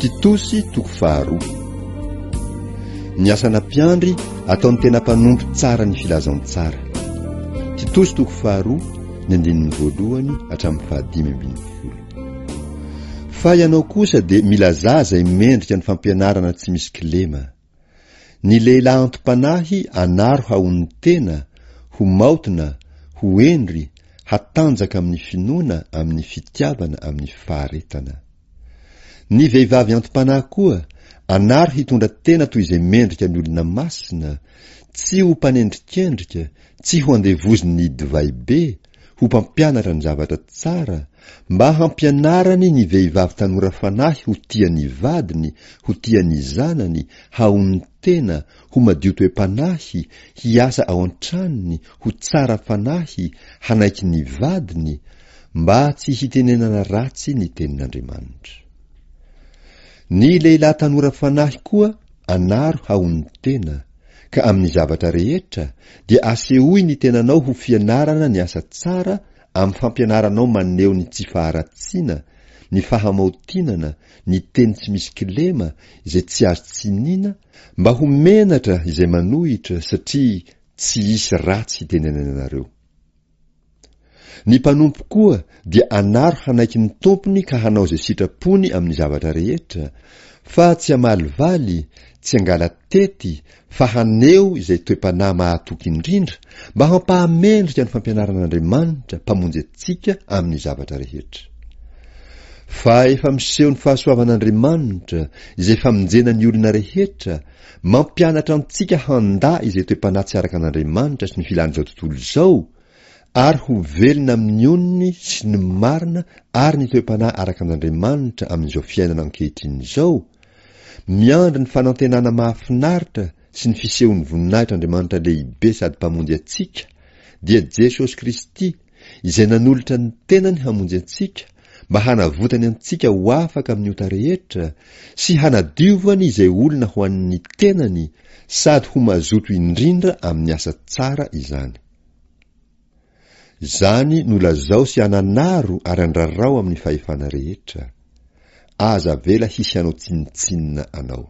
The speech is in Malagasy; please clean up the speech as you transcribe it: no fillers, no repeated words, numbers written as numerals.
Titosy toko faharoa. Ny asana mpiandry ataony tena mpanompo tsara ny filazantsara. Titosy toko faharoa ny andininy voalohany hatramin'ny 5:12. Fa ianao kosa dia mila zaza mendrika ny fampianarana tsy misy kilema. Ny lehilahy antom-panahy anaro haony tena, ho maotina, ho endry, hatanjaka amin'ny finoana, amin'ny fitiavana, amin'ny faharetana. Ny vehivavy antom-panahy koa anaro hitondra tena toy izay mendrika ny olona masina, tsy ho mpanendrikendrika, tsy ho andevoziny divay be, ho mpampianatra ny zavatra tsara, mba hampianarany ny vehivavy tanora fanahy ho tia ny vadiny, ho tia ny zanany, haony tena, ho madio toe-panahy, hiasa ao an-tranony, ho tsara fanahy, hanaiky ny vadiny, mba tsy hitenenana ratsy ny tenin'Andriamanitra. Ny lehilahy tanora fanahy koa anaro haony tena, ka amin'ny zavatra rehetra dia asehoy ny tenanao ho fianarana ny asa tsara, amin'ny fampianaranao maneho ny tsy faharatsiana, ny fahamaotinana, ny teny tsy misy kilema, izay tsy azo tsiniana, mba ho menatra izay manohitra satria tsy hisy ratsy hitenenanareo. Ny mpanompo koa dia anaro hanaiky ny tompony ka hanao izay sitrapony amin'ny zavatra rehetra, fa tsy hamalivaly, tsy hangala tety, fa haneho izay toe-panahy mahatoky indrindra, mba hampahamendrika ny fampianaran'Andriamanitra mpamonjy antsika amin'ny zavatra rehetra. Fa efa miseho ny fahasoavan'Andriamanitra izay famonjena ny olona rehetra, mampianatra antsika handa izay toe-panahy tsy araka an'Andriamanitra sy ny filan'izao tontolo izao, ary ho velona amin'ny onony sy ny marina ary ny toe-panahy araka an'Andriamanitra amin'izao fiainana ankehitriny izao, miandry ny fanantenana mahafinaritra sy ny fisehon'ny voninahitran'Andriamanitra lehibe sady mpamonjy antsika, dia Jesosy Kristy izay nanolotra ny tenany hamonjy antsika, mba hanavotany antsika ho afaka amin'ny ota rehetra sy hanadiovany izay olona ho an'ny tenany sady ho mazoto indrindra amin'ny asa tsara izany. Zany no lazao sy ananaro ary andrarao amin'ny fahefana rehetra. Aza vela hisy anao tsinitsinina anao.